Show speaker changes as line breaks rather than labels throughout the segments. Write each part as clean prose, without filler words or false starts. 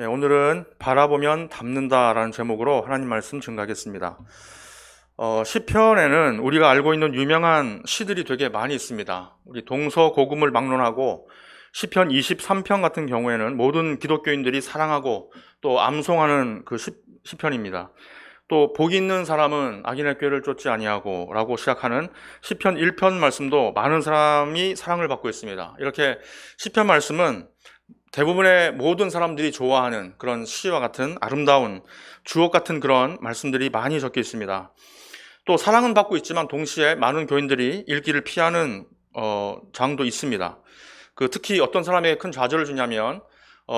네, 오늘은 바라보면 닮는다라는 제목으로 하나님 말씀 증가하겠습니다. 시편에는 우리가 알고 있는 유명한 시들이 되게 많이 있습니다. 우리 동서고금을 막론하고 시편 23편 같은 경우에는 모든 기독교인들이 사랑하고 또 암송하는 그 시편입니다. 또 복 있는 사람은 악인의 꾀를 쫓지 아니하고 라고 시작하는 시편 1편 말씀도 많은 사람이 사랑을 받고 있습니다. 이렇게 시편 말씀은 대부분의 모든 사람들이 좋아하는 그런 시와 같은 아름다운 주옥 같은 그런 말씀들이 많이 적혀 있습니다. 또 사랑은 받고 있지만 동시에 많은 교인들이 읽기를 피하는 장도 있습니다. 특히 어떤 사람에게 큰 좌절을 주냐면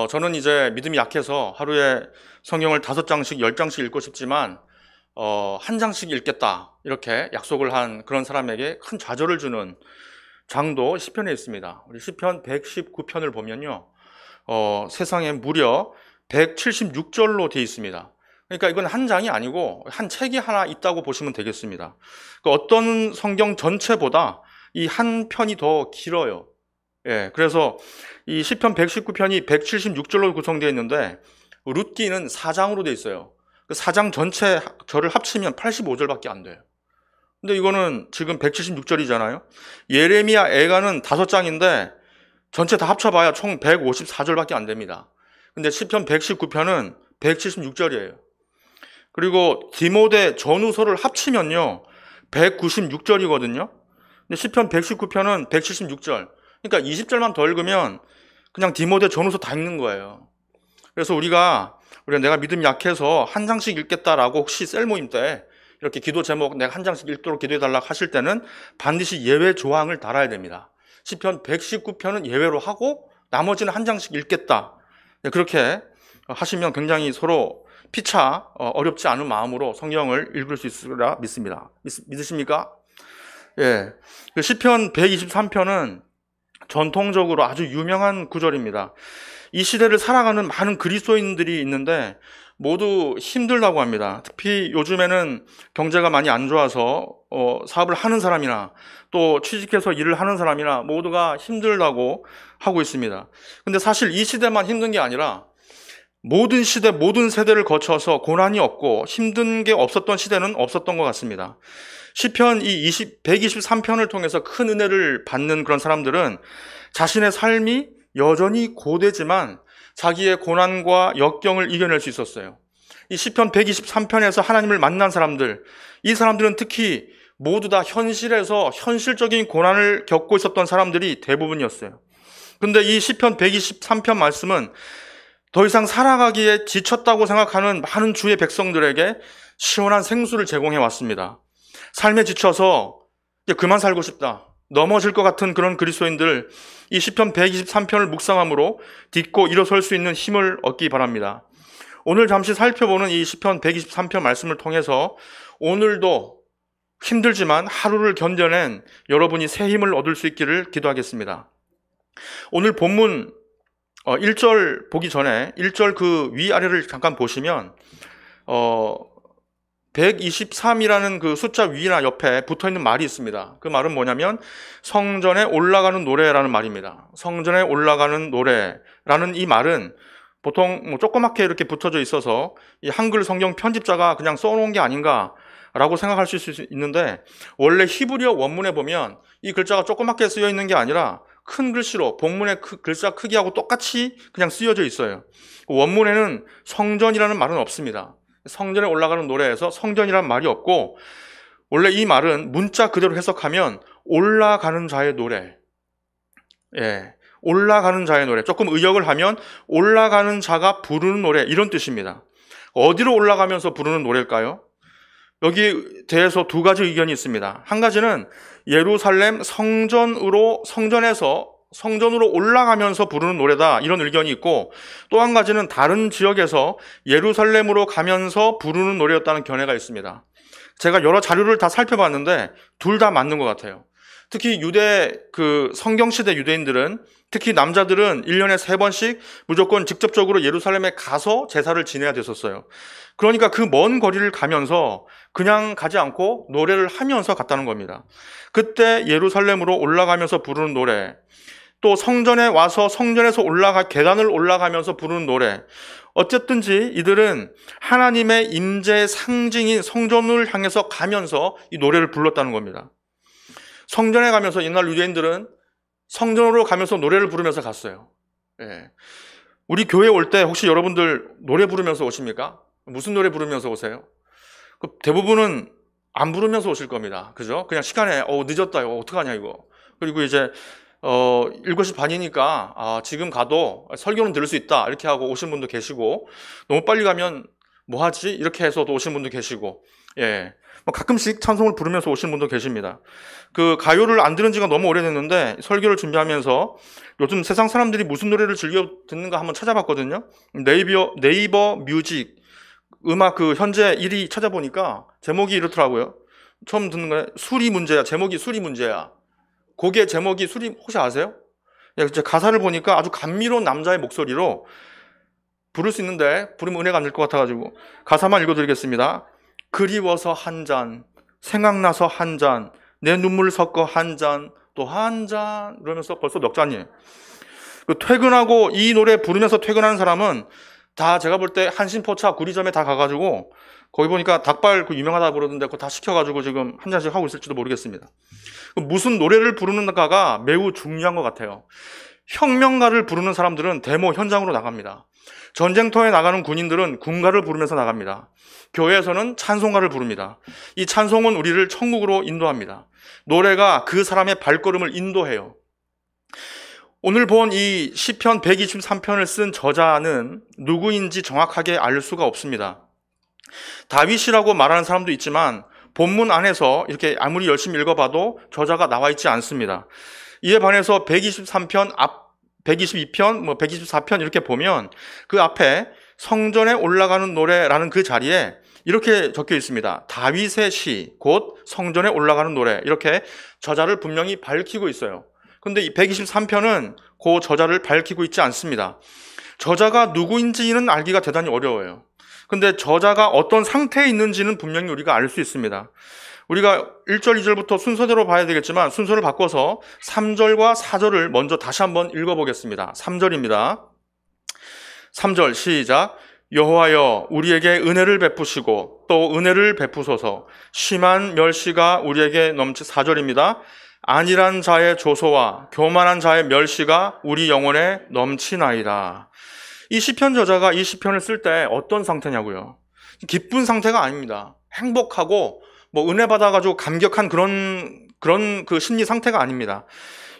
저는 이제 믿음이 약해서 하루에 성경을 5장씩 10장씩 읽고 싶지만 한 장씩 읽겠다 이렇게 약속을 한 그런 사람에게 큰 좌절을 주는 장도 시편에 있습니다. 우리 시편 119편을 보면요, 세상에 무려 176절로 되어 있습니다. 그러니까 이건 한 장이 아니고 한 책이 하나 있다고 보시면 되겠습니다. 어떤 성경 전체보다 이 한 편이 더 길어요. 그래서 이 시편 119편이 176절로 구성되어 있는데 룻기는 4장으로 되어 있어요. 그 4장 전체 절을 합치면 85절밖에 안 돼요. 근데 이거는 지금 176절이잖아요. 예레미야 애가는 5장인데 전체 다 합쳐봐야 총 154절밖에 안 됩니다. 근데 시편 119편은 176절이에요. 그리고 디모데 전후서를 합치면요 196절이거든요. 근데 시편 119편은 176절. 그러니까 20절만 더 읽으면 그냥 디모데 전후서 다 읽는 거예요. 그래서 우리가 내가 믿음이 약해서 한 장씩 읽겠다라고 혹시 셀 모임 때 이렇게 기도 제목 내가 한 장씩 읽도록 기도해달라고 하실 때는 반드시 예외 조항을 달아야 됩니다. 시편 119편은 예외로 하고 나머지는 한 장씩 읽겠다. 그렇게 하시면 굉장히 서로 피차 어렵지 않은 마음으로 성경을 읽을 수 있으리라 믿습니다. 믿으십니까? 시편 123편은 전통적으로 아주 유명한 구절입니다. 이 시대를 살아가는 많은 그리스도인들이 있는데 모두 힘들다고 합니다. 특히 요즘에는 경제가 많이 안 좋아서 사업을 하는 사람이나 또 취직해서 일을 하는 사람이나 모두가 힘들다고 하고 있습니다. 근데 사실 이 시대만 힘든 게 아니라 모든 시대, 모든 세대를 거쳐서 고난이 없고 힘든 게 없었던 시대는 없었던 것 같습니다. 시편 123편을 통해서 큰 은혜를 받는 그런 사람들은 자신의 삶이 여전히 고되지만 자기의 고난과 역경을 이겨낼 수 있었어요. 이 시편 123편에서 하나님을 만난 사람들, 이 사람들은 특히 모두 다 현실에서 현실적인 고난을 겪고 있었던 사람들이 대부분이었어요. 근데 이 시편 123편 말씀은 더 이상 살아가기에 지쳤다고 생각하는 많은 주의 백성들에게 시원한 생수를 제공해 왔습니다. 삶에 지쳐서 이제 그만 살고 싶다, 넘어질 것 같은 그런 그리스도인들, 이 시편 123편을 묵상함으로 딛고 일어설 수 있는 힘을 얻기 바랍니다. 오늘 잠시 살펴보는 이 시편 123편 말씀을 통해서 오늘도 힘들지만 하루를 견뎌낸 여러분이 새 힘을 얻을 수 있기를 기도하겠습니다. 오늘 본문 1절 보기 전에 1절 그 위아래를 잠깐 보시면 123이라는 그 숫자 위나 옆에 붙어있는 말이 있습니다. 그 말은 뭐냐면 성전에 올라가는 노래라는 말입니다. 성전에 올라가는 노래라는 이 말은 보통 조그맣게 이렇게 붙어져 있어서 이 한글 성경 편집자가 그냥 써놓은 게 아닌가라고 생각할 수 있는데, 원래 히브리어 원문에 보면 이 글자가 조그맣게 쓰여 있는 게 아니라 큰 글씨로 본문의 글자 크기하고 똑같이 그냥 쓰여져 있어요. 원문에는 성전이라는 말은 없습니다. 성전에 올라가는 노래에서 성전이라는 말이 없고, 원래 이 말은 문자 그대로 해석하면 올라가는 자의 노래, 올라가는 자의 노래, 조금 의역을 하면 올라가는 자가 부르는 노래, 이런 뜻입니다. 어디로 올라가면서 부르는 노래일까요? 여기에 대해서 두 가지 의견이 있습니다. 한 가지는 예루살렘 성전으로 올라가면서 부르는 노래다, 이런 의견이 있고, 또 한 가지는 다른 지역에서 예루살렘으로 가면서 부르는 노래였다는 견해가 있습니다. 제가 여러 자료를 다 살펴봤는데 둘 다 맞는 것 같아요. 특히 성경시대 유대인들은, 특히 남자들은 1년에 3번씩 무조건 직접적으로 예루살렘에 가서 제사를 지내야 됐었어요. 그러니까 그 먼 거리를 가면서 그냥 가지 않고 노래를 하면서 갔다는 겁니다. 그때 예루살렘으로 올라가면서 부르는 노래, 또 성전에 와서 성전에서 계단을 올라가면서 부르는 노래, 어쨌든지 이들은 하나님의 임재의 상징인 성전을 향해서 가면서 이 노래를 불렀다는 겁니다. 성전에 가면서 옛날 유대인들은 성전으로 가면서 노래를 부르면서 갔어요. 예. 우리 교회 올 때 혹시 여러분들 노래 부르면서 오십니까? 무슨 노래 부르면서 오세요? 대부분은 안 부르면서 오실 겁니다. 그죠? 그냥 시간에 늦었다 이거 어떡하냐 이거. 그리고 이제 7시 반이니까 지금 가도 설교는 들을 수 있다 이렇게 하고 오신 분도 계시고, 너무 빨리 가면 뭐 하지? 이렇게 해서도 오신 분도 계시고, 예. 가끔씩 찬송을 부르면서 오신 분도 계십니다. 그 가요를 안 들은 지가 너무 오래됐는데 설교를 준비하면서 요즘 세상 사람들이 무슨 노래를 즐겨 듣는가 한번 찾아봤거든요. 네이버 뮤직 음악 현재 1위 찾아보니까 제목이 이렇더라고요. 처음 듣는 거예요. 술이 문제야. 제목이 술이 문제야. 곡의 제목이 술이, 혹시 아세요? 이제 가사를 보니까 아주 감미로운 남자의 목소리로 부를 수 있는데 부르면 은혜가 안 될 것 같아가지고 가사만 읽어드리겠습니다. 그리워서 한 잔, 생각나서 한 잔, 내 눈물 섞어 한 잔, 또 한 잔, 이러면서 벌써 넉 잔이에요. 퇴근하고 이 노래 부르면서 퇴근하는 사람은 다 제가 볼 때 한신포차 구리점에 다 가가지고 거기 보니까 닭발 유명하다 그러던데 그거 다 시켜가지고 지금 한 잔씩 하고 있을지도 모르겠습니다. 무슨 노래를 부르는가가 매우 중요한 것 같아요. 혁명가를 부르는 사람들은 데모 현장으로 나갑니다. 전쟁터에 나가는 군인들은 군가를 부르면서 나갑니다. 교회에서는 찬송가를 부릅니다. 이 찬송은 우리를 천국으로 인도합니다. 노래가 그 사람의 발걸음을 인도해요. 오늘 본 이 시편 123편을 쓴 저자는 누구인지 정확하게 알 수가 없습니다. 다윗이라고 말하는 사람도 있지만 본문 안에서 이렇게 아무리 열심히 읽어봐도 저자가 나와 있지 않습니다. 이에 반해서 123편, 122편, 124편 이렇게 보면 그 앞에 성전에 올라가는 노래라는 그 자리에 이렇게 적혀 있습니다. 다윗의 시, 곧 성전에 올라가는 노래. 이렇게 저자를 분명히 밝히고 있어요. 근데 이 123편은 그 저자를 밝히고 있지 않습니다. 저자가 누구인지는 알기가 대단히 어려워요. 근데 저자가 어떤 상태에 있는지는 분명히 우리가 알 수 있습니다. 우리가 1절, 2절부터 순서대로 봐야 되겠지만 순서를 바꿔서 3절과 4절을 먼저 다시 한번 읽어보겠습니다. 3절입니다. 3절 시작. 여호와여 우리에게 은혜를 베푸시고 또 은혜를 베푸소서. 심한 멸시가 우리에게 4절입니다. 안일한 자의 조소와 교만한 자의 멸시가 우리 영혼에 넘치나이다. 이 시편 저자가 이 시편을 쓸 때 어떤 상태냐고요? 기쁜 상태가 아닙니다. 행복하고 은혜 받아가지고 감격한 그런 그 심리 상태가 아닙니다.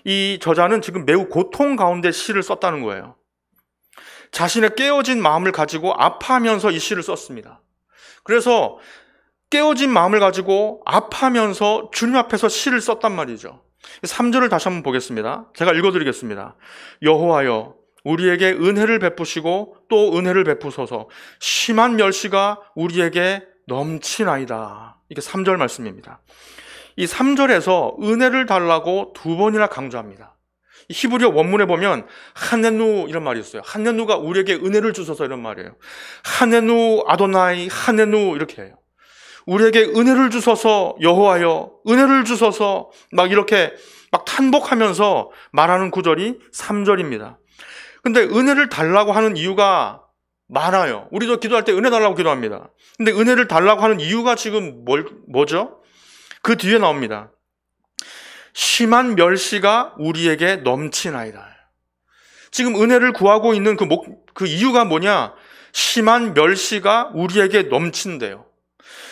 이 저자는 지금 매우 고통 가운데 시를 썼다는 거예요. 자신의 깨어진 마음을 가지고 아파하면서 이 시를 썼습니다. 그래서 깨어진 마음을 가지고 아파하면서 주님 앞에서 시를 썼단 말이죠. 3절을 다시 한번 보겠습니다. 제가 읽어드리겠습니다. 여호와여 우리에게 은혜를 베푸시고 또 은혜를 베푸소서. 심한 멸시가 우리에게 넘치나이다. 이게 3절 말씀입니다. 이 3절에서 은혜를 달라고 2번이나 강조합니다. 히브리어 원문에 보면 하네누 이런 말이 있어요. 하네누가 우리에게 은혜를 주소서 이런 말이에요. 하네누 아도나이 하네누 이렇게 해요. 우리에게 은혜를 주소서 여호와여 은혜를 주소서 이렇게 탄복하면서 말하는 구절이 3절입니다. 근데 은혜를 달라고 하는 이유가 많아요. 우리도 기도할 때 은혜 달라고 기도합니다. 근데 은혜를 달라고 하는 이유가 지금 뭐죠? 그 뒤에 나옵니다. 심한 멸시가 우리에게 넘치나이다. 지금 은혜를 구하고 있는 그 이유가 뭐냐? 심한 멸시가 우리에게 넘친대요.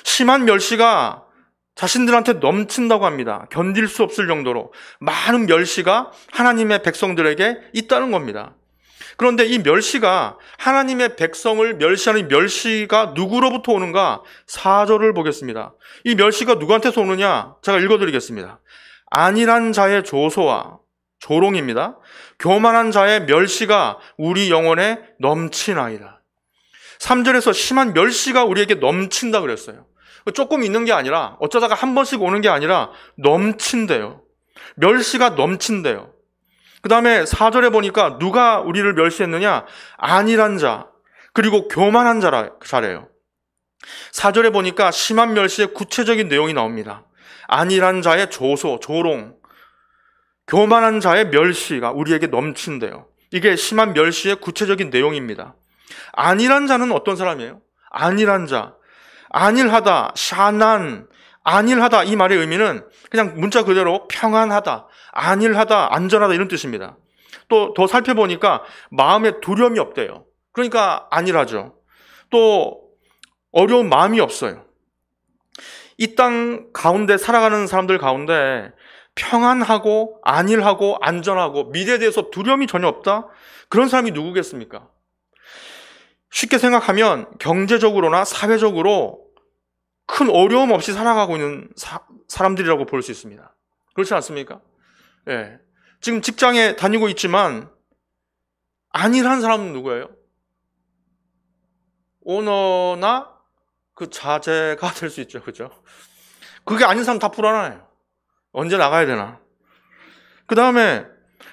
심한 멸시가 자신들한테 넘친다고 합니다. 견딜 수 없을 정도로 많은 멸시가 하나님의 백성들에게 있다는 겁니다. 그런데 이 멸시가 하나님의 백성을 멸시하는 멸시가 누구로부터 오는가? 4절을 보겠습니다. 이 멸시가 누구한테서 오느냐? 제가 읽어드리겠습니다. 안일한 자의 조소와 조롱입니다. 교만한 자의 멸시가 우리 영혼에 넘치나이다. 3절에서 심한 멸시가 우리에게 넘친다 그랬어요. 조금 있는 게 아니라 어쩌다가 한 번씩 오는 게 아니라 넘친대요. 멸시가 넘친대요. 그 다음에 4절에 보니까 누가 우리를 멸시했느냐? 안일한 자, 그리고 교만한 자래요. 4절에 보니까 심한 멸시의 구체적인 내용이 나옵니다. 안일한 자의 조소, 조롱, 교만한 자의 멸시가 우리에게 넘친대요. 이게 심한 멸시의 구체적인 내용입니다. 안일한 자는 어떤 사람이에요? 안일한 자. 안일하다, 샤난, 안일하다 이 말의 의미는 그냥 문자 그대로 평안하다, 안일하다, 안전하다 이런 뜻입니다. 또 더 살펴보니까 마음에 두려움이 없대요. 그러니까 안일하죠. 또 어려운 마음이 없어요. 이 땅 가운데 살아가는 사람들 가운데 평안하고 안일하고 안전하고 미래에 대해서 두려움이 전혀 없다? 그런 사람이 누구겠습니까? 쉽게 생각하면 경제적으로나 사회적으로 큰 어려움 없이 살아가고 있는 사람들이라고 볼 수 있습니다. 그렇지 않습니까? 예. 지금 직장에 다니고 있지만 안일한 사람은 누구예요? 오너나 그 자제가 될 수 있죠. 그죠? 그게 아닌 사람 다 불안해요. 언제 나가야 되나? 그 다음에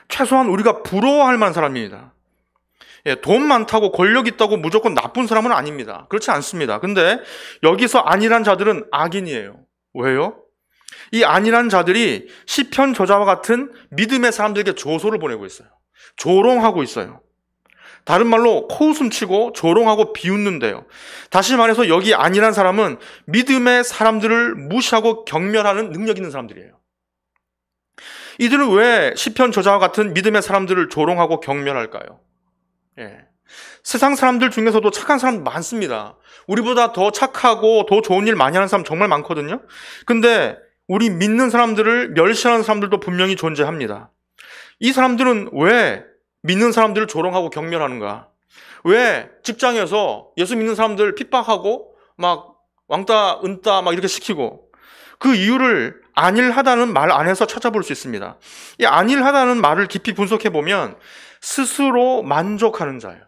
최소한 우리가 부러워할 만한 사람입니다. 예, 돈 많다고 권력 있다고 무조건 나쁜 사람은 아닙니다. 그렇지 않습니다. 근데 여기서 안일한 자들은 악인이에요. 왜요? 이 안일한 자들이 시편 저자와 같은 믿음의 사람들에게 조소를 보내고 있어요. 조롱하고 있어요. 다른 말로 코웃음 치고 조롱하고 비웃는데요. 다시 말해서 여기 안일한 사람은 믿음의 사람들을 무시하고 경멸하는 능력 있는 사람들이에요. 이들은 왜 시편 저자와 같은 믿음의 사람들을 조롱하고 경멸할까요? 예. 세상 사람들 중에서도 착한 사람 많습니다. 우리보다 더 착하고 더 좋은 일 많이 하는 사람 정말 많거든요. 근데 우리 믿는 사람들을 멸시하는 사람들도 분명히 존재합니다. 이 사람들은 왜 믿는 사람들을 조롱하고 경멸하는가? 왜 직장에서 예수 믿는 사람들 핍박하고 막 왕따, 은따 막 이렇게 시키고, 그 이유를 안일하다는 말 안에서 찾아볼 수 있습니다. 이 안일하다는 말을 깊이 분석해 보면 스스로 만족하는 자예요.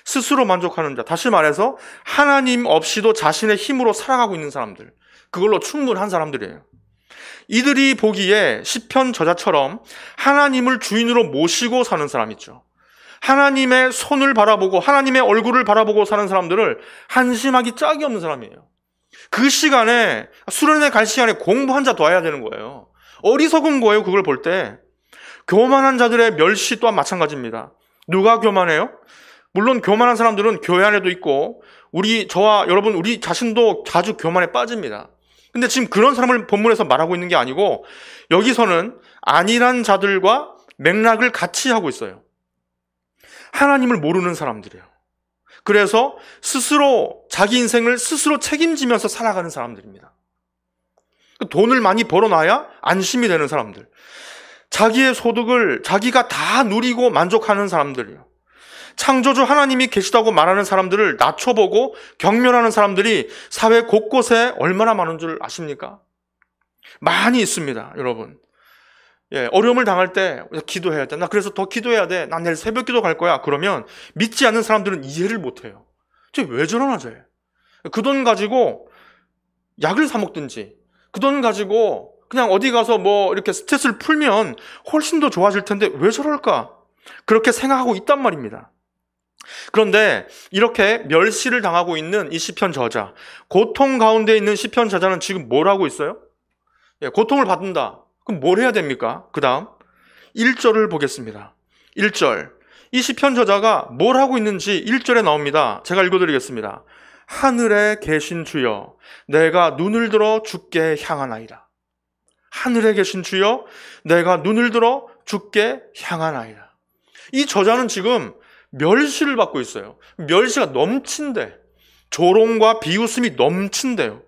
스스로 만족하는 자. 다시 말해서 하나님 없이도 자신의 힘으로 살아가고 있는 사람들. 그걸로 충분한 사람들이에요. 이들이 보기에 시편 저자처럼 하나님을 주인으로 모시고 사는 사람 있죠. 하나님의 손을 바라보고 하나님의 얼굴을 바라보고 사는 사람들을 한심하기 짝이 없는 사람이에요. 그 시간에 수련회 갈 시간에 공부 한 자 더 해야 되는 거예요. 어리석은 거예요. 그걸 볼 때. 교만한 자들의 멸시 또한 마찬가지입니다. 누가 교만해요? 물론 교만한 사람들은 교회 안에도 있고 저와 여러분 우리 자신도 자주 교만에 빠집니다. 근데 지금 그런 사람을 본문에서 말하고 있는 게 아니고 여기서는 안일한 자들과 맥락을 같이 하고 있어요. 하나님을 모르는 사람들이에요. 그래서 스스로 자기 인생을 스스로 책임지면서 살아가는 사람들입니다. 돈을 많이 벌어놔야 안심이 되는 사람들. 자기의 소득을 자기가 다 누리고 만족하는 사람들이에요. 창조주 하나님이 계시다고 말하는 사람들을 낮춰보고 경멸하는 사람들이 사회 곳곳에 얼마나 많은 줄 아십니까? 많이 있습니다, 여러분. 예, 어려움을 당할 때 기도해야 돼. 나 그래서 더 기도해야 돼. 난 내일 새벽 기도 갈 거야. 그러면 믿지 않는 사람들은 이해를 못해요. 왜 저러나 쟤. 그 돈 가지고 약을 사 먹든지 그 돈 가지고 그냥 어디 가서 뭐 이렇게 스트레스를 풀면 훨씬 더 좋아질 텐데 왜 저럴까? 그렇게 생각하고 있단 말입니다. 그런데 이렇게 멸시를 당하고 있는 이 시편 저자, 고통 가운데 있는 시편 저자는 지금 뭘 하고 있어요? 예, 고통을 받는다. 그럼 뭘 해야 됩니까? 그 다음 1절을 보겠습니다. 1절. 이 시편 저자가 뭘 하고 있는지 1절에 나옵니다. 제가 읽어드리겠습니다. 하늘에 계신 주여, 내가 눈을 들어 주께 향하나이다. 하늘에 계신 주여, 내가 눈을 들어 주께 향하나이다. 이 저자는 지금 멸시를 받고 있어요. 멸시가 넘친대. 조롱과 비웃음이 넘친대요.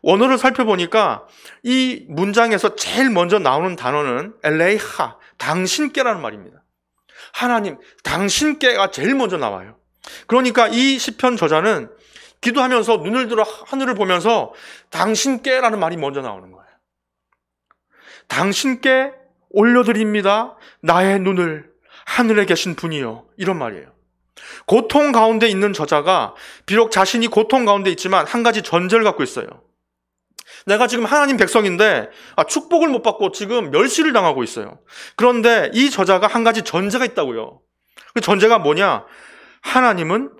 원어를 살펴보니까 이 문장에서 제일 먼저 나오는 단어는 엘레이하, 당신께라는 말입니다. 하나님, 당신께가 제일 먼저 나와요. 그러니까 이 시편 저자는 기도하면서 눈을 들어 하늘을 보면서 당신께라는 말이 먼저 나오는 거예요. 당신께 올려드립니다. 나의 눈을 하늘에 계신 분이요. 이런 말이에요. 고통 가운데 있는 저자가 비록 자신이 고통 가운데 있지만 한 가지 전제를 갖고 있어요. 내가 지금 하나님 백성인데 축복을 못 받고 지금 멸시를 당하고 있어요. 그런데 이 저자가 한 가지 전제가 있다고요. 그 전제가 뭐냐? 하나님은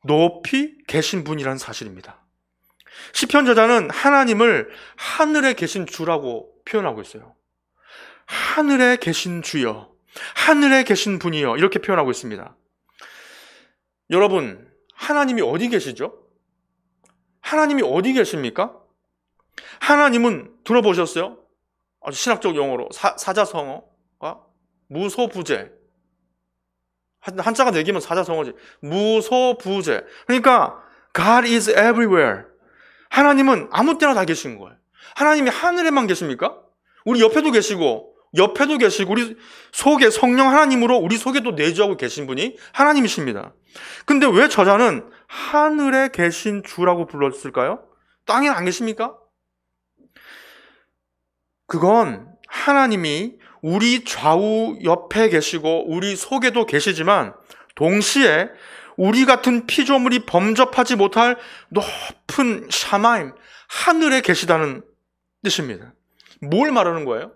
높이 계신 분이라는 사실입니다. 시편 저자는 하나님을 하늘에 계신 주라고 표현하고 있어요. 하늘에 계신 주여, 하늘에 계신 분이여, 이렇게 표현하고 있습니다. 여러분, 하나님이 어디 계시죠? 하나님이 어디 계십니까? 하나님은 들어보셨어요? 아주 신학적 용어로 사자성어가 무소부재. 한자가 4개면 사자성어지. 무소부재. 그러니까 God is everywhere. 하나님은 아무 때나 다 계신 거예요. 하나님이 하늘에만 계십니까? 우리 옆에도 계시고 우리 속에 성령 하나님으로 우리 속에도 내주하고 계신 분이 하나님이십니다. 근데 왜 저자는 하늘에 계신 주라고 불렀을까요? 땅에 안 계십니까? 그건 하나님이 우리 좌우 옆에 계시고 우리 속에도 계시지만 동시에 우리 같은 피조물이 범접하지 못할 높은 샤마임, 하늘에 계시다는 뜻입니다. 뭘 말하는 거예요?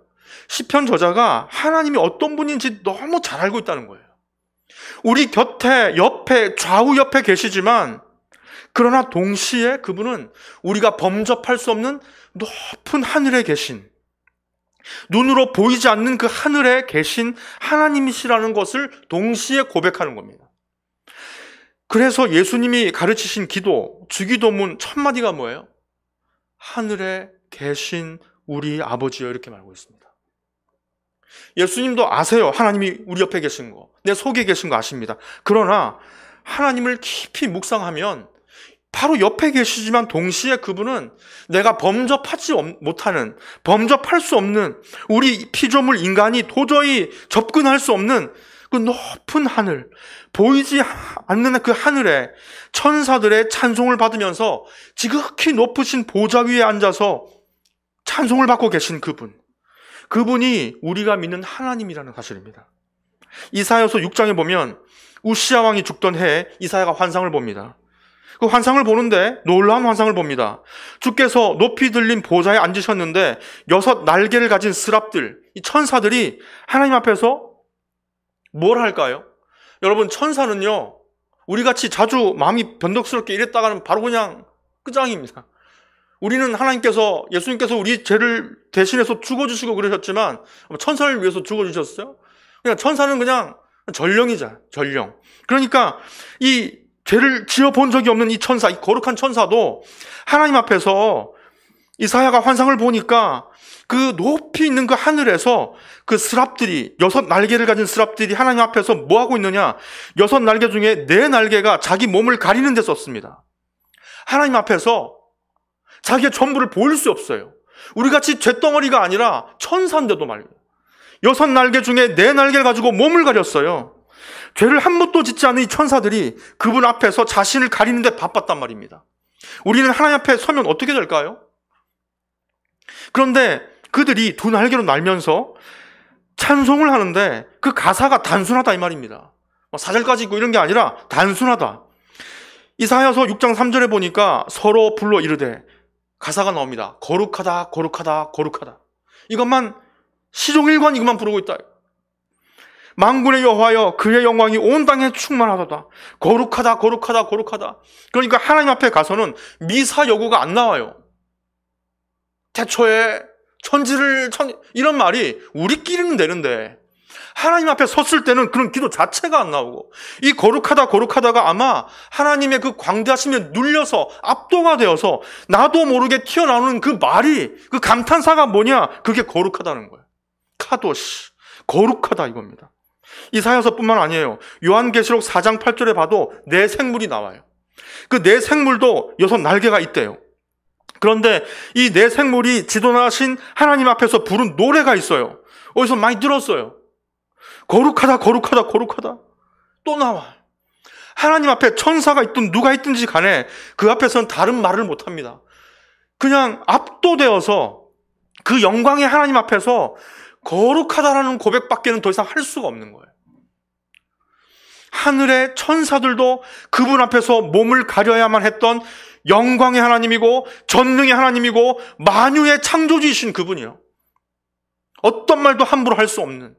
시편 저자가 하나님이 어떤 분인지 너무 잘 알고 있다는 거예요. 우리 곁에, 옆에, 좌우 옆에 계시지만 그러나 동시에 그분은 우리가 범접할 수 없는 높은 하늘에 계신, 눈으로 보이지 않는 그 하늘에 계신 하나님이시라는 것을 동시에 고백하는 겁니다. 그래서 예수님이 가르치신 기도, 주기도문 첫 마디가 뭐예요? 하늘에 계신 우리 아버지여, 이렇게 말하고 있습니다. 예수님도 아세요. 하나님이 우리 옆에 계신 거, 내 속에 계신 거 아십니다. 그러나 하나님을 깊이 묵상하면 바로 옆에 계시지만 동시에 그분은 내가 범접하지 못하는, 범접할 수 없는, 우리 피조물 인간이 도저히 접근할 수 없는 그 높은 하늘, 보이지 않는 그 하늘에 천사들의 찬송을 받으면서 지극히 높으신 보좌 위에 앉아서 찬송을 받고 계신 그분이 우리가 믿는 하나님이라는 사실입니다. 이사야서 6장에 보면 우시야 왕이 죽던 해에 이사야가 환상을 봅니다. 그 환상을 보는데 놀라운 환상을 봅니다. 주께서 높이 들린 보좌에 앉으셨는데 6 날개를 가진 스랍들, 이 천사들이 하나님 앞에서 뭘 할까요? 여러분, 천사는요, 우리같이 자주 마음이 변덕스럽게 이랬다가는 바로 그냥 끝장입니다. 우리는 하나님께서, 예수님께서 우리 죄를 대신해서 죽어주시고 그러셨지만 천사를 위해서 죽어주셨어요? 그냥 천사는 그냥 전령이자 전령. 그러니까 이 죄를 지어본 적이 없는 이 천사, 이 거룩한 천사도 하나님 앞에서 이사야가 환상을 보니까 그 높이 있는 그 하늘에서 그 스랍들이, 6 날개를 가진 스랍들이 하나님 앞에서 뭐 하고 있느냐? 6 날개 중에 4 날개가 자기 몸을 가리는 데 썼습니다. 하나님 앞에서 자기의 전부를 보일 수 없어요. 우리같이 쇳덩어리가 아니라 천사인데도 말이에요. 6 날개 중에 4 날개를 가지고 몸을 가렸어요. 죄를 한 묻도 짓지 않은 이 천사들이 그분 앞에서 자신을 가리는데 바빴단 말입니다. 우리는 하나님 앞에 서면 어떻게 될까요? 그런데 그들이 2 날개로 날면서 찬송을 하는데 그 가사가 단순하다 이 말입니다. 사절까지 있고 이런 게 아니라 단순하다. 이사야서 6장 3절에 보니까 서로 불러 이르되, 가사가 나옵니다. 거룩하다, 거룩하다, 거룩하다. 이것만 시종일관 이것만 부르고 있다. 만군의 여호와여, 그의 영광이 온 땅에 충만하도다. 거룩하다, 거룩하다, 거룩하다. 그러니까 하나님 앞에 가서는 미사 여구가 안 나와요. 태초에 이런 말이 우리끼리는 되는데 하나님 앞에 섰을 때는 그런 기도 자체가 안 나오고, 이 거룩하다, 거룩하다가 아마 하나님의 그 광대하심에 눌려서 압도가 되어서 나도 모르게 튀어나오는 그 말이, 그 감탄사가 뭐냐? 그게 거룩하다는 거예요. 카도시, 거룩하다 이겁니다. 이사야서뿐만 아니에요. 요한계시록 4장 8절에 봐도 4 생물이 나와요. 그 4 생물도 6 날개가 있대요. 그런데 이 4 생물이 지도하신 하나님 앞에서 부른 노래가 있어요. 어디서 많이 들었어요. 거룩하다, 거룩하다, 거룩하다. 또 나와. 하나님 앞에 천사가 있든 누가 있든지 간에 그 앞에서는 다른 말을 못합니다. 그냥 압도되어서 그 영광의 하나님 앞에서 거룩하다라는 고백밖에는 더 이상 할 수가 없는 거예요. 하늘의 천사들도 그분 앞에서 몸을 가려야만 했던 영광의 하나님이고 전능의 하나님이고 만유의 창조주이신 그분이요. 어떤 말도 함부로 할 수 없는.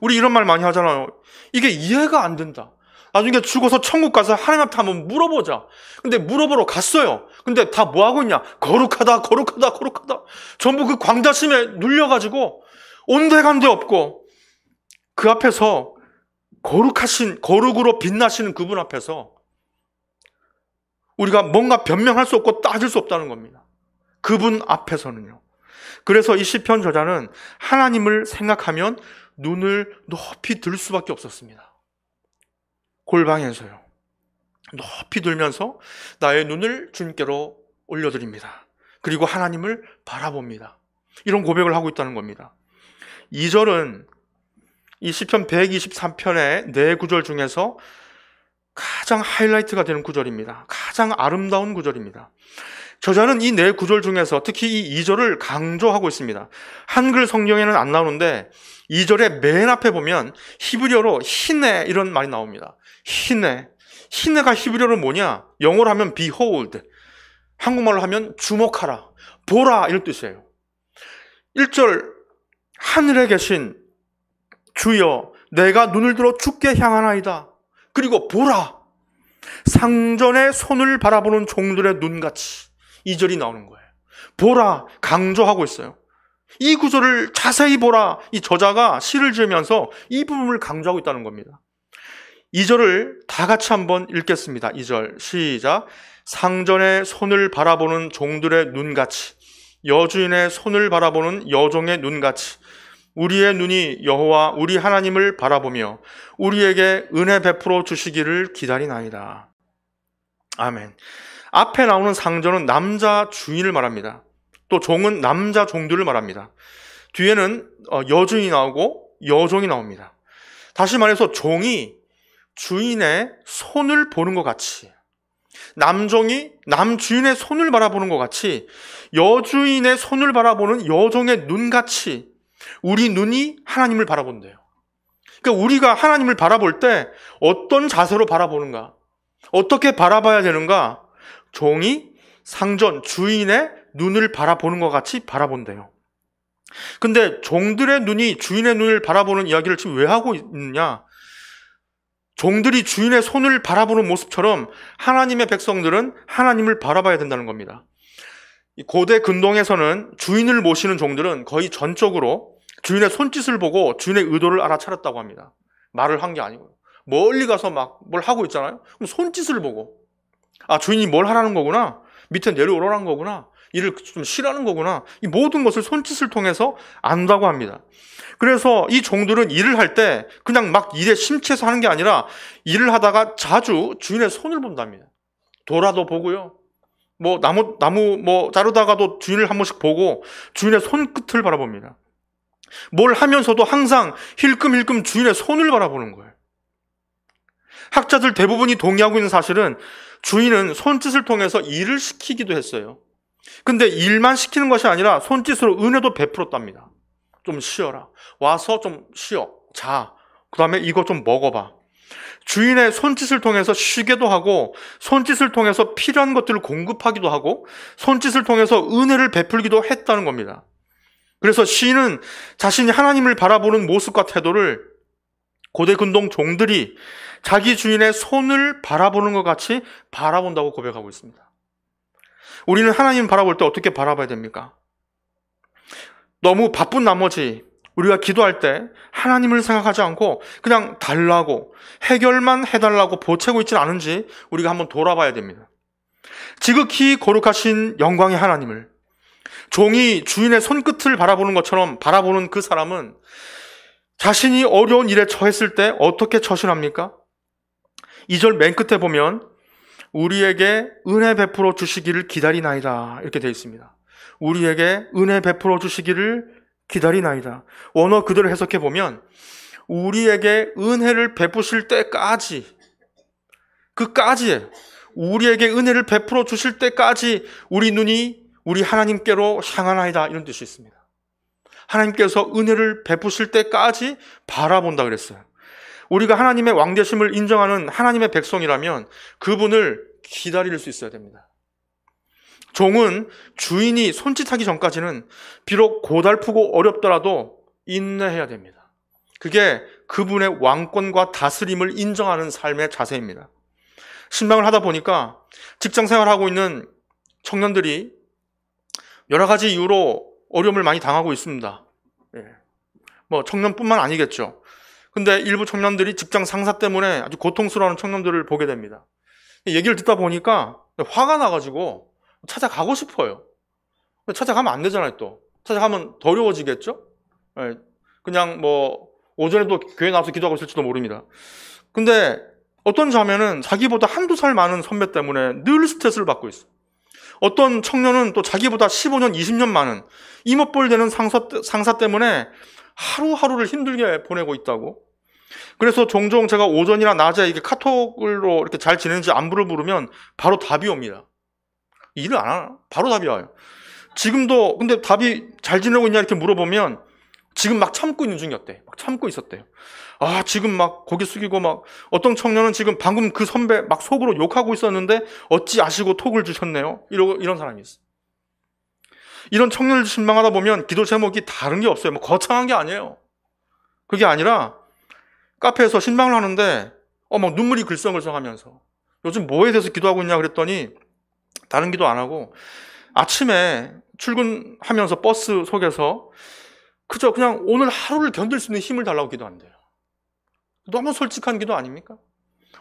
우리 이런 말 많이 하잖아요. 이게 이해가 안 된다. 나중에 죽어서 천국 가서 하나님 앞에 한번 물어보자. 근데 물어보러 갔어요. 근데 다 뭐 하고 있냐? 거룩하다, 거룩하다, 거룩하다. 전부 그 광자심에 눌려가지고 온데간데 없고, 그 앞에서 거룩하신, 거룩으로 빛나시는 그분 앞에서 우리가 뭔가 변명할 수 없고 따질 수 없다는 겁니다. 그분 앞에서는요. 그래서 이 시편 저자는 하나님을 생각하면 눈을 높이 들 수밖에 없었습니다. 골방에서요. 높이 들면서 나의 눈을 주님께로 올려드립니다. 그리고 하나님을 바라봅니다. 이런 고백을 하고 있다는 겁니다. 2절은 이 시편 123편의 네 구절 중에서 가장 하이라이트가 되는 구절입니다. 가장 아름다운 구절입니다. 저자는 이 네 구절 중에서 특히 이 2절을 강조하고 있습니다. 한글 성경에는 안 나오는데 2절의 맨 앞에 보면 히브리어로 히네 이런 말이 나옵니다. 히네. 히네가 히브리어로 뭐냐? 영어로 하면 behold. 한국말로 하면 주목하라. 보라 이런 뜻이에요. 1절 하늘에 계신 주여 내가 눈을 들어 주께 향하나이다. 그리고 보라. 상전의 손을 바라보는 종들의 눈같이 2절이 나오는 거예요. 보라 강조하고 있어요. 이 구절을 자세히 보라. 이 저자가 시를 지으면서 이 부분을 강조하고 있다는 겁니다. 2절을 다 같이 한번 읽겠습니다. 2절 시작. 상전의 손을 바라보는 종들의 눈같이 여주인의 손을 바라보는 여종의 눈같이 우리의 눈이 여호와 우리 하나님을 바라보며 우리에게 은혜 베풀어 주시기를 기다리나이다. 아멘. 앞에 나오는 상전은 남자 주인을 말합니다. 또 종은 남자 종들을 말합니다. 뒤에는 여주인이 나오고 여종이 나옵니다. 다시 말해서 종이 주인의 손을 보는 것 같이 남종이 남주인의 손을 바라보는 것 같이 여주인의 손을 바라보는 여종의 눈같이 우리 눈이 하나님을 바라본대요. 그러니까 우리가 하나님을 바라볼 때 어떤 자세로 바라보는가? 어떻게 바라봐야 되는가? 종이 상전, 주인의 눈을 바라보는 것 같이 바라본대요. 근데 종들의 눈이 주인의 눈을 바라보는 이야기를 지금 왜 하고 있느냐? 종들이 주인의 손을 바라보는 모습처럼 하나님의 백성들은 하나님을 바라봐야 된다는 겁니다. 고대 근동에서는 주인을 모시는 종들은 거의 전적으로 주인의 손짓을 보고 주인의 의도를 알아차렸다고 합니다. 말을 한 게 아니고요. 멀리 가서 막 뭘 하고 있잖아요. 그럼 손짓을 보고 아 주인이 뭘 하라는 거구나. 밑에 내려오라는 거구나. 일을 좀 쉬라는 거구나. 이 모든 것을 손짓을 통해서 안다고 합니다. 그래서 이 종들은 일을 할 때 그냥 막 일에 심취해서 하는 게 아니라 일을 하다가 자주 주인의 손을 본답니다. 돌아도 보고요. 뭐 나무 뭐 자르다가도 주인을 한 번씩 보고 주인의 손끝을 바라봅니다. 뭘 하면서도 항상 힐끔힐끔 주인의 손을 바라보는 거예요. 학자들 대부분이 동의하고 있는 사실은 주인은 손짓을 통해서 일을 시키기도 했어요. 근데 일만 시키는 것이 아니라 손짓으로 은혜도 베풀었답니다. 좀 쉬어라. 와서 좀 쉬어. 자. 그 다음에 이거 좀 먹어봐. 주인의 손짓을 통해서 쉬게도 하고 손짓을 통해서 필요한 것들을 공급하기도 하고 손짓을 통해서 은혜를 베풀기도 했다는 겁니다. 그래서 시인은 자신이 하나님을 바라보는 모습과 태도를 고대 근동 종들이 자기 주인의 손을 바라보는 것 같이 바라본다고 고백하고 있습니다. 우리는 하나님 바라볼 때 어떻게 바라봐야 됩니까? 너무 바쁜 나머지 우리가 기도할 때 하나님을 생각하지 않고 그냥 달라고 해결만 해달라고 보채고 있지는 않은지 우리가 한번 돌아봐야 됩니다. 지극히 거룩하신 영광의 하나님을 종이 주인의 손끝을 바라보는 것처럼 바라보는 그 사람은 자신이 어려운 일에 처했을 때 어떻게 처신합니까? 2절 맨 끝에 보면 우리에게 은혜 베풀어 주시기를 기다리나이다 이렇게 되어 있습니다. 우리에게 은혜 베풀어 주시기를 기다리나이다. 원어 그대로 해석해 보면 우리에게 은혜를 베푸실 때까지 그까지에 우리에게 은혜를 베풀어 주실 때까지 우리 눈이 우리 하나님께로 향하나이다 이런 뜻이 있습니다. 하나님께서 은혜를 베푸실 때까지 바라본다 그랬어요. 우리가 하나님의 왕되심을 인정하는 하나님의 백성이라면 그분을 기다릴 수 있어야 됩니다. 종은 주인이 손짓하기 전까지는 비록 고달프고 어렵더라도 인내해야 됩니다. 그게 그분의 왕권과 다스림을 인정하는 삶의 자세입니다. 신방을 하다 보니까 직장생활하고 있는 청년들이 여러 가지 이유로 어려움을 많이 당하고 있습니다. 뭐 청년뿐만 아니겠죠. 근데 일부 청년들이 직장 상사 때문에 아주 고통스러워하는 청년들을 보게 됩니다. 얘기를 듣다 보니까 화가 나가지고 찾아가고 싶어요. 근데 찾아가면 안 되잖아요, 또. 찾아가면 더 어려워지겠죠? 예, 그냥 뭐, 오전에도 교회 나와서 기도하고 있을지도 모릅니다. 근데 어떤 자매는 자기보다 한두 살 많은 선배 때문에 늘 스트레스를 받고 있어요. 어떤 청년은 또 자기보다 15년, 20년 많은 이모뻘 되는 상사 때문에 하루하루를 힘들게 보내고 있다고. 그래서 종종 제가 오전이나 낮에 이렇게 카톡으로 이렇게 잘 지내는지 안부를 물으면 바로 답이 옵니다. 일을 안 하나? 바로 답이 와요. 지금도 근데 답이 잘 지내고 있냐 이렇게 물어보면 지금 막 참고 있는 중이었대. 막 참고 있었대요. 아, 지금 막 고개 숙이고 막 어떤 청년은 지금 방금 그 선배 막 속으로 욕하고 있었는데 어찌 아시고 톡을 주셨네요. 이런 사람이 있어. 이런 청년을 신방하다 보면 기도 제목이 다른 게 없어요. 뭐 거창한 게 아니에요. 그게 아니라 카페에서 신방을 하는데 막 눈물이 글썽글썽하면서 요즘 뭐에 대해서 기도하고 있냐 그랬더니 다른 기도 안 하고 아침에 출근하면서 버스 속에서 그저 그냥 오늘 하루를 견딜 수 있는 힘을 달라고 기도한대요. 너무 솔직한 기도 아닙니까?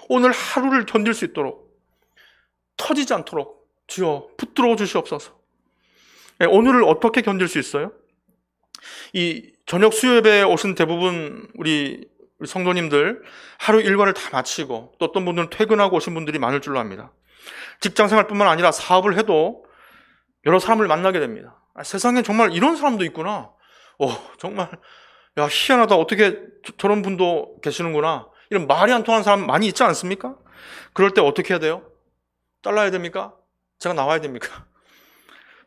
오늘 하루를 견딜 수 있도록 터지지 않도록 주여 붙들어 주시옵소서. 오늘을 어떻게 견딜 수 있어요? 이 저녁 수요예배에 오신 대부분 우리 성도님들 하루 일과를 다 마치고 또 어떤 분들은 퇴근하고 오신 분들이 많을 줄로 압니다. 직장생활뿐만 아니라 사업을 해도 여러 사람을 만나게 됩니다. 세상에 정말 이런 사람도 있구나. 정말 야 희한하다. 어떻게 저런 분도 계시는구나. 이런 말이 안 통하는 사람 많이 있지 않습니까? 그럴 때 어떻게 해야 돼요? 잘라야 됩니까? 제가 나와야 됩니까?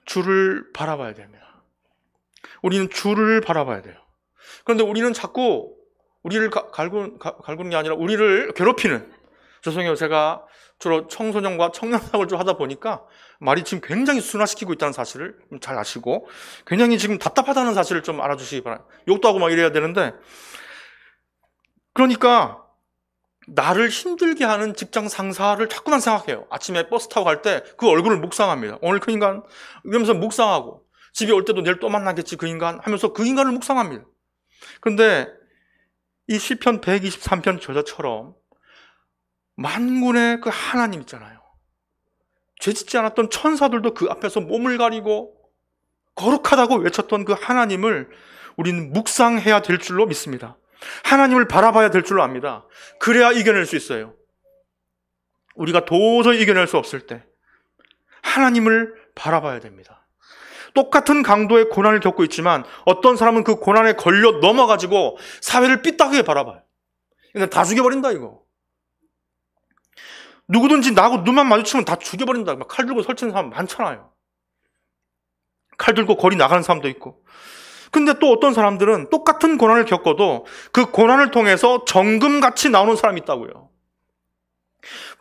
주를 바라봐야 됩니다. 우리는 주를 바라봐야 돼요. 그런데 우리는 자꾸 우리를 갈구는 게 아니라 우리를 괴롭히는, 죄송해요. 제가 주로 청소년과 청년 사역을 좀 하다 보니까 말이 지금 굉장히 순화시키고 있다는 사실을 잘 아시고 굉장히 지금 답답하다는 사실을 좀 알아주시기 바랍니다. 욕도 하고 막 이래야 되는데, 그러니까 나를 힘들게 하는 직장 상사를 자꾸만 생각해요. 아침에 버스 타고 갈 때 그 얼굴을 묵상합니다. 오늘 그 인간 이러면서 묵상하고, 집에 올 때도 내일 또 만나겠지 그 인간 하면서 그 인간을 묵상합니다. 그런데 이 시편 123편 저자처럼 만군의 그 하나님 있잖아요. 죄짓지 않았던 천사들도 그 앞에서 몸을 가리고 거룩하다고 외쳤던 그 하나님을 우리는 묵상해야 될 줄로 믿습니다. 하나님을 바라봐야 될 줄로 압니다. 그래야 이겨낼 수 있어요. 우리가 도저히 이겨낼 수 없을 때 하나님을 바라봐야 됩니다. 똑같은 강도의 고난을 겪고 있지만 어떤 사람은 그 고난에 걸려 넘어가지고 사회를 삐딱하게 바라봐요. 그냥 다 죽여버린다 이거. 누구든지 나하고 눈만 마주치면 다 죽여버린다. 막 칼 들고 설치는 사람 많잖아요. 칼 들고 거리 나가는 사람도 있고. 근데 또 어떤 사람들은 똑같은 고난을 겪어도 그 고난을 통해서 정금같이 나오는 사람이 있다고요.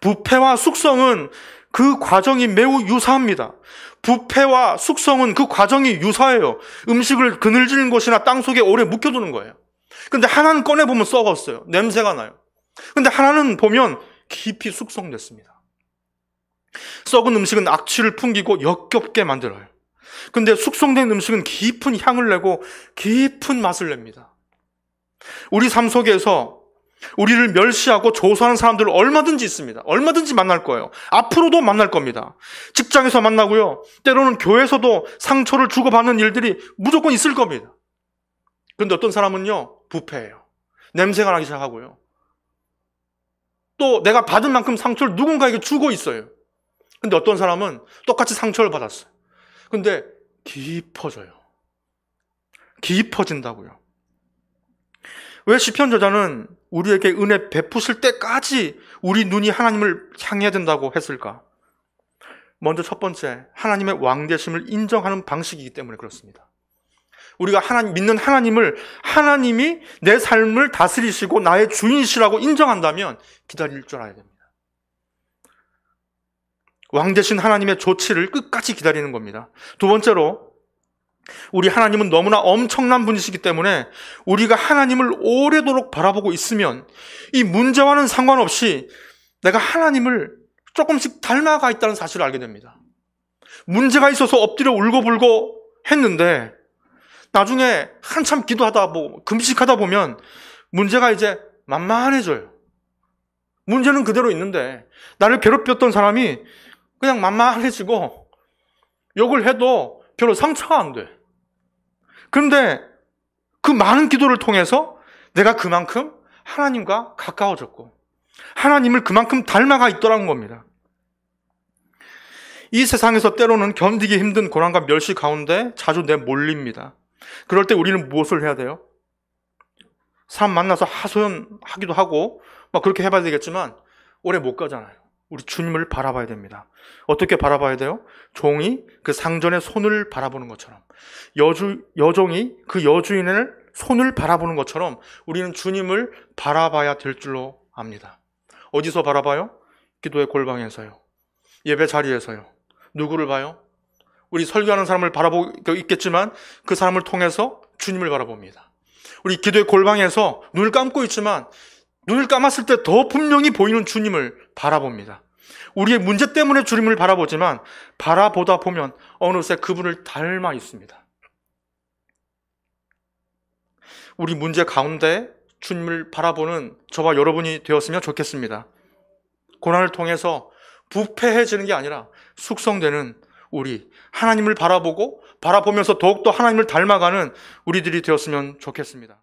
부패와 숙성은 그 과정이 매우 유사합니다. 부패와 숙성은 그 과정이 유사해요. 음식을 그늘지는 곳이나 땅 속에 오래 묵혀두는 거예요. 근데 하나는 꺼내보면 썩었어요. 냄새가 나요. 근데 하나는 보면 깊이 숙성됐습니다. 썩은 음식은 악취를 풍기고 역겹게 만들어요. 근데 숙성된 음식은 깊은 향을 내고 깊은 맛을 냅니다. 우리 삶 속에서 우리를 멸시하고 조소하는 사람들은 얼마든지 있습니다. 얼마든지 만날 거예요. 앞으로도 만날 겁니다. 직장에서 만나고요. 때로는 교회에서도 상처를 주고받는 일들이 무조건 있을 겁니다. 그런데 어떤 사람은요, 부패해요. 냄새가 나기 시작하고요. 또 내가 받은 만큼 상처를 누군가에게 주고 있어요. 근데 어떤 사람은 똑같이 상처를 받았어요. 근데 깊어져요. 깊어진다고요. 왜 시편 저자는 우리에게 은혜 베푸실 때까지 우리 눈이 하나님을 향해야 된다고 했을까? 먼저 첫 번째, 하나님의 왕되심을 인정하는 방식이기 때문에 그렇습니다. 우리가 믿는 하나님을, 하나님이 내 삶을 다스리시고 나의 주인이시라고 인정한다면 기다릴 줄 알아야 됩니다. 왕되신 하나님의 조치를 끝까지 기다리는 겁니다. 두 번째로, 우리 하나님은 너무나 엄청난 분이시기 때문에 우리가 하나님을 오래도록 바라보고 있으면 이 문제와는 상관없이 내가 하나님을 조금씩 닮아가 있다는 사실을 알게 됩니다. 문제가 있어서 엎드려 울고불고 했는데 나중에 한참 기도하다 금식하다 보면 문제가 이제 만만해져요. 문제는 그대로 있는데 나를 괴롭혔던 사람이 그냥 만만해지고 욕을 해도 별로 상처가 안 돼. 그런데 그 많은 기도를 통해서 내가 그만큼 하나님과 가까워졌고 하나님을 그만큼 닮아가 있더라는 겁니다. 이 세상에서 때로는 견디기 힘든 고난과 멸시 가운데 자주 내몰립니다. 그럴 때 우리는 무엇을 해야 돼요? 사람 만나서 하소연하기도 하고 막 그렇게 해봐야 되겠지만 오래 못 가잖아요. 우리 주님을 바라봐야 됩니다. 어떻게 바라봐야 돼요? 종이 그 상전의 손을 바라보는 것처럼, 여종이 그 여주인의 손을 바라보는 것처럼 우리는 주님을 바라봐야 될 줄로 압니다. 어디서 바라봐요? 기도의 골방에서요. 예배 자리에서요. 누구를 봐요? 우리 설교하는 사람을 바라보고 있겠지만 그 사람을 통해서 주님을 바라봅니다. 우리 기도의 골방에서 눈을 감고 있지만 눈을 감았을 때 더 분명히 보이는 주님을 바라봅니다. 우리의 문제 때문에 주님을 바라보지만 바라보다 보면 어느새 그분을 닮아 있습니다. 우리 문제 가운데 주님을 바라보는 저와 여러분이 되었으면 좋겠습니다. 고난을 통해서 부패해지는 게 아니라 숙성되는 우리, 하나님을 바라보고 바라보면서 더욱더 하나님을 닮아가는 우리들이 되었으면 좋겠습니다.